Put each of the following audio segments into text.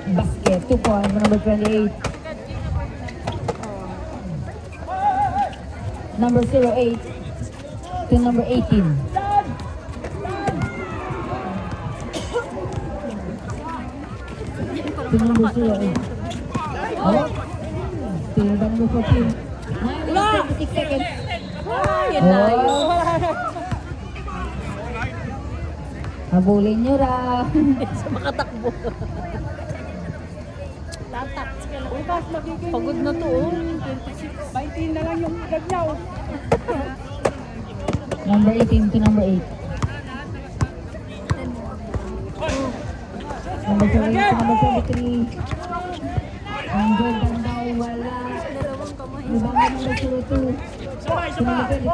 Basket, 2 points for number 28. Number 08 to number 18. To number 08. Oh, still by number 14. 9:36 seconds. Yan na yun. Habulin nyo ra. Sa makatakbo. Tatak. Pagod na to, oh. 26. 19 na lang yung edad niya, oh. Number 18 to number 8. Number 28 to number 23. Ang Jordan daw wala. Ibang number 02 to number 23.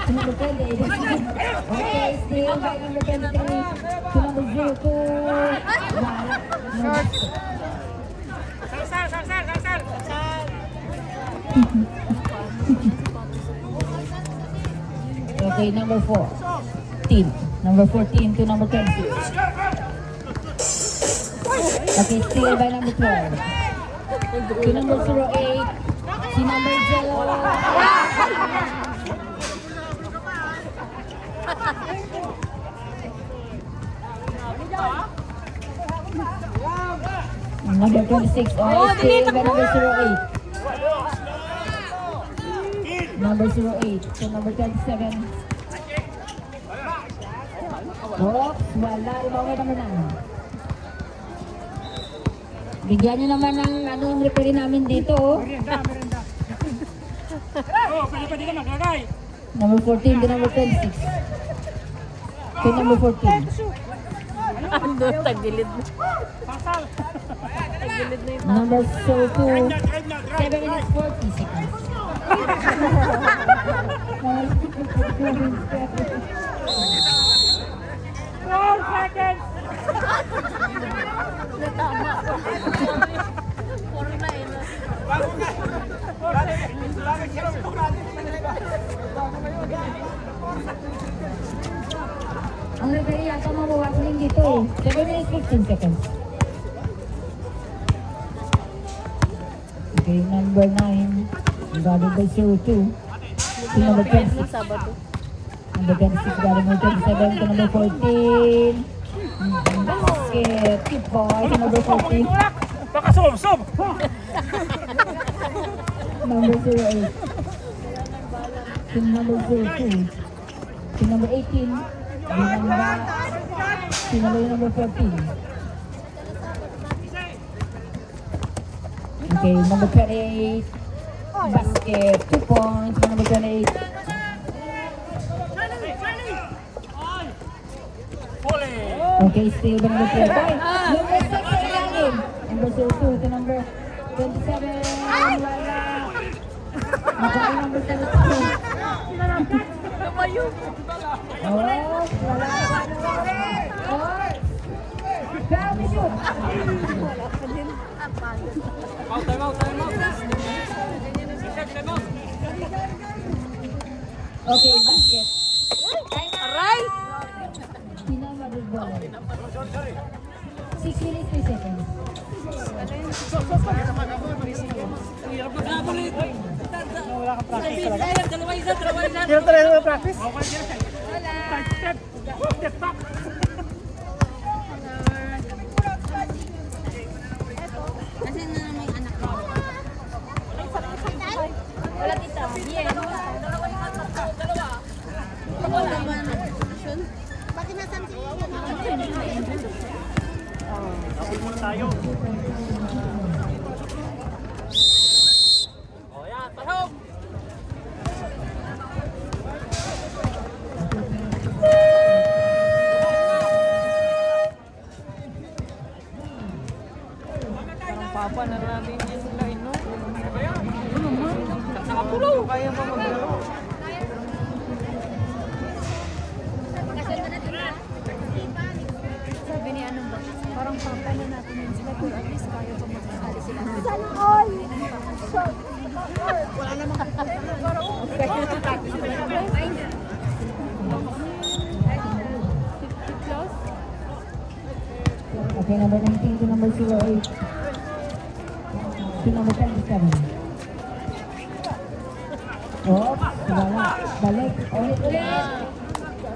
To number 28. Okay, still by number 23 to number 02. Wala. Sar. Okay, number 14. Number 14 to number 26. Okay, still by number 12. To number 08. Si number 0. Number 26. Oh, still by number 08. Number 08 to number 27. Oops, wala. Ibaway naman na. Bigyan nyo naman ng anong referee namin dito. Oh. Merenda. Oh, pwede ka maglagay. Number 14 to number 26. To number 14. Ano, tagilid na. Pasal. Tagilid na yun. Number 02. Drive na. 7 minutes 40 seconds. Seconds. Natama. Puro na eh. Ang referee yata mabawasan din dito eh. 7 minutes 15 seconds. Okay, number 9. Divided by 02. To number 26. Sabado. Number 26 got number 27 to number 14. Basket. Keep boy to number 14. Baka sum. Number 08. To number 02. To number 18. To number 14. Okay, number 28. Basket. 2 points for number 28. Okay, still by number 12. Number 6 sa ilalim. Number 02 to number 27. Wala. Number 32. Lumayo. Oh, wala. Grabe shoot. Time out. Okay, basket. Aray! Pinamabig ball. 6 minutes 3 seconds. Wala ka practice talaga. Dalawa isa. Hindi talaga practice. Step back. Kasi na may anak ko. Wala tita. Dalawa. Wala naman. Bakit nasan si Tapos muna tayo. Pasok! Parang papa na natin yung sila, no? Ano naman? Nakapulo! Kaya pa maglaro. Sabi ni anong ba? Parang papa na natin yung sila, pero at least kaya pa magsasali sila. Sana all! Wala namang Okay, number 19 to number 08. To number 27. Oops, wala. Balik. Ulit.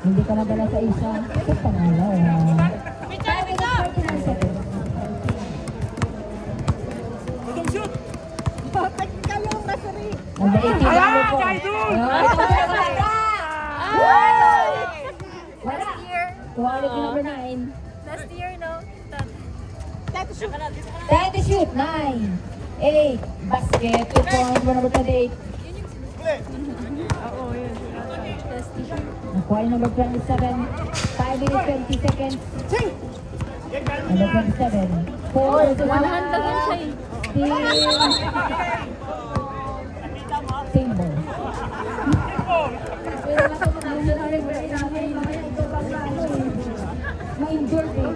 Hindi ka nadala sa isa. Ito pangalaw. 5 minutes 39 seconds. Number 18, number 4. Wala. Quality number 9. Last year, no? Time to shoot. 9, 8, basket. 2 points for number 28. Oo, yun. Nakuha yung number 27. 5 minutes 20 seconds. Number 27. 4 to 1. Timber. Ma-injured eh.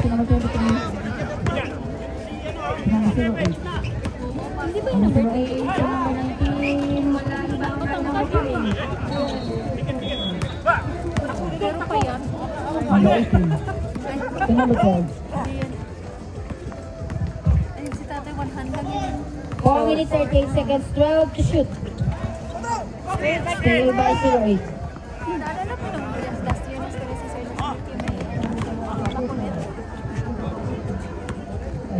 Number 23. Number 08. Hindi ba yung number 8? Number 19. Wala ibang number 3. Pero pa yan? Number 18. Number 12. Ayun si tatay, 100 yun. 4 minutes 38 seconds. 12 to shoot. Still by 08. Naalala ko nung last year na story si Sir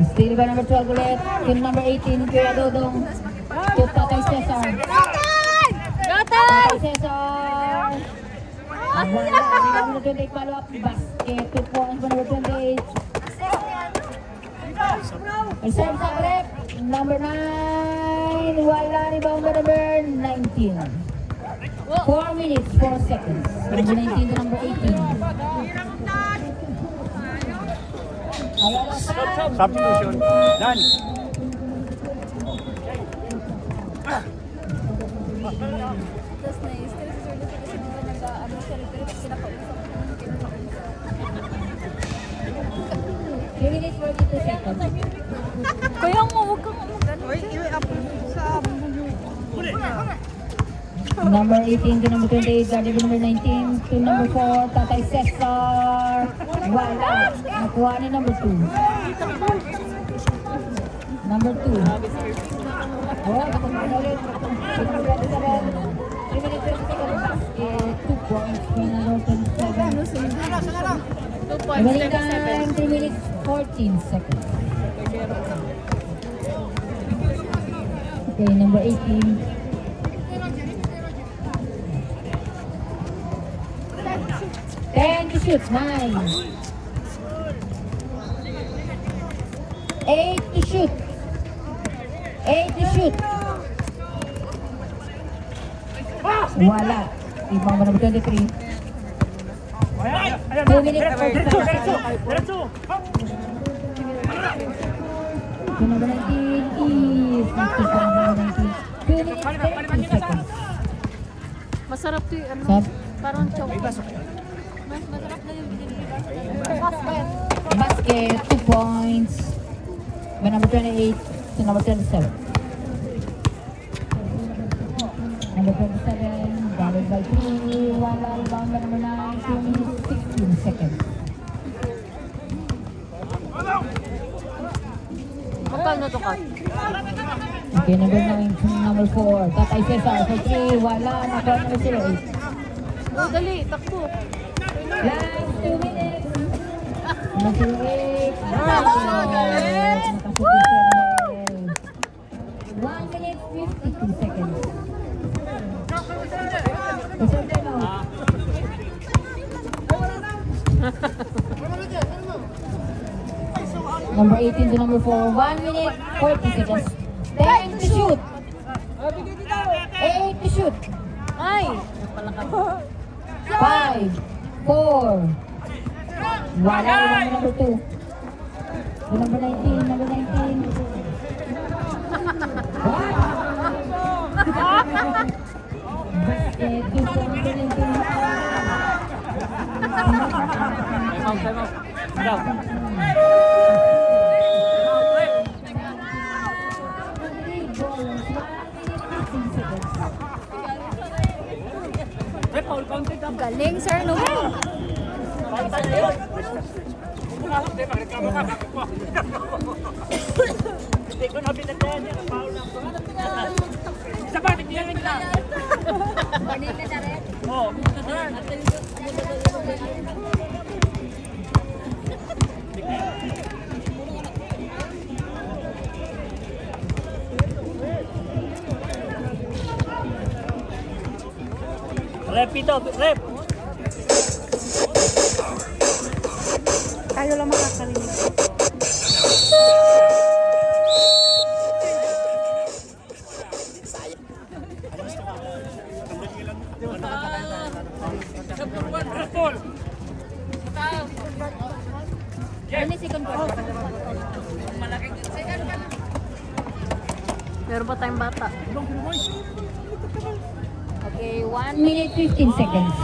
Still by number 12 ulit. Team number 18, Kuya Dodong. To Tatay Cesar. Tatay Cesar! Wala. Number 28 follow up. Basket. 2 points for number 28. Reserve sa rep. Number 9. Wala rebound by number 19. 4 minutes, 4 seconds. Number 19 to number 18. Substitution. Done. Tapos na-stress si Sir Lucy kasi di ba nag-ano siya rin pero kinakausap ko. 3 minutes, 42 seconds. Kaya nga, huwag kang mag-ano. Number 18 to number 28, guarded by number 19 to number 4, Tatay Cesar. Wala. Nakuha ni number 2. Number 2. Oh, nakuha na ulit. Number 27. 3 minutes 20 seconds. Basket. 2 points for number 27. 2 points, Remaining time, 3 minutes 14 seconds. Okay, number 18. 10 to shoot, 9. 8 to shoot. 8 to shoot. Wala. Ibang ba number 23? 2 minutes 45 seconds. Number 19 is 2 minutes 30 seconds. Masarap to yung ano. Sab? Parang chow. Mas masarap na yung binili. Basket. Basket, 2 points. By number 28 to number 27. Number 27, guarded by 3. Wala rebound by number 9. 2 minutes 16 seconds. Magkano to ka? Okay, number 9 to number 4. Tatay Cesar for 3. Wala. Nakuha number 08. Oh, dali, takbo. Last 2 minutes. Number 08. Nakasuti 1 minute 52 seconds. Reserve time out. Number 18 to number 4. 1 minute 40 seconds. 10 to shoot. 8 to shoot. Ay! 5, 4. Wala yung number 2. The number 19, number 19. What? Basket, 2 for number 19. Time out. Down. Foul. Galing, sir, no? Hindi ko na binagyan yan. Paul lang. Isa pa, tignan ka. Manila na rin. Oo. Rep ito, rep. Tayo lang makakarinig. Only second quarter. Meron pa tayong bata. Okay, 1 minute 15 seconds.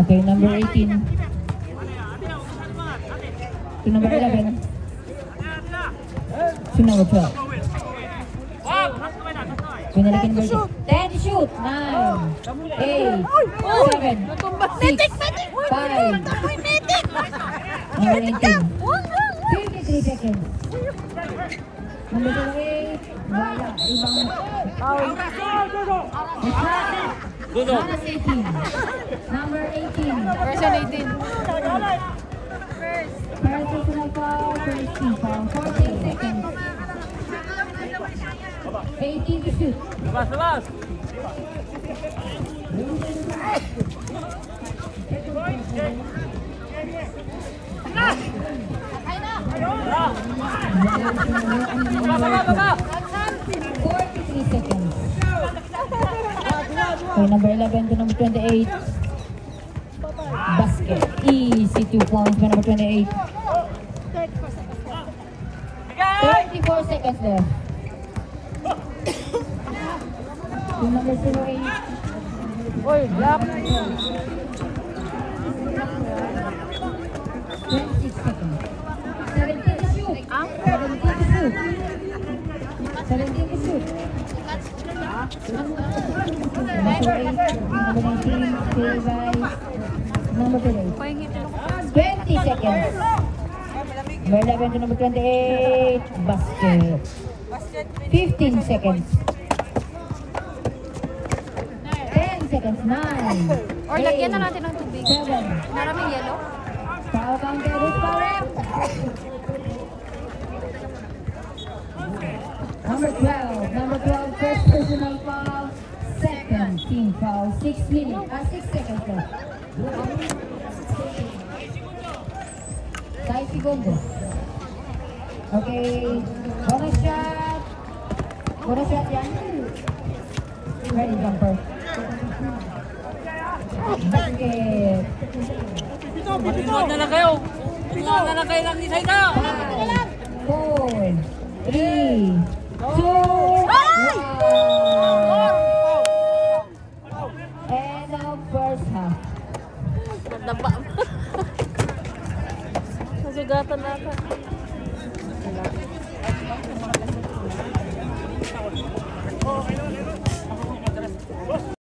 Okay, number 18. To number 11. To number 12. Pinalikin ba ito? 10 to shoot. 9, 8, 7, 6, 5, number 19. 53 seconds. Number 28. Wala. Ibang Jonas 18. Number 18. Person 18. First personal foul. First team foul. 14 seconds. 18 to shoot. Labas, labas. Baba. 43 seconds. Okay, number 11 to number 28. Basket. Easy 2 points by number 28. 34 seconds left. To number 08. Oy, lap. 26 seconds. 17 to shoot. 17 to shoot. 17 to shoot. Number 8, number 19, stay by number 28. 20 seconds. Number 11 to number 28. Basket. 15 seconds. 10 seconds. 9. Or lagyan na natin ng tubig. 7. Maraming yellow. Foul counted is foul. Number 12. Number 12, first personal foul. Second team foul. 6 minutes. 6 seconds left. 5 segundos. Okay. Bonus shot. Bonus shot yan. Ready, jumper. Basket. Malinod na lang kayo. Malinod na lang kayo lang ni Saida. 5, 4, 3, 2, 1. End of first half. Nadaba. Nasugatan natin.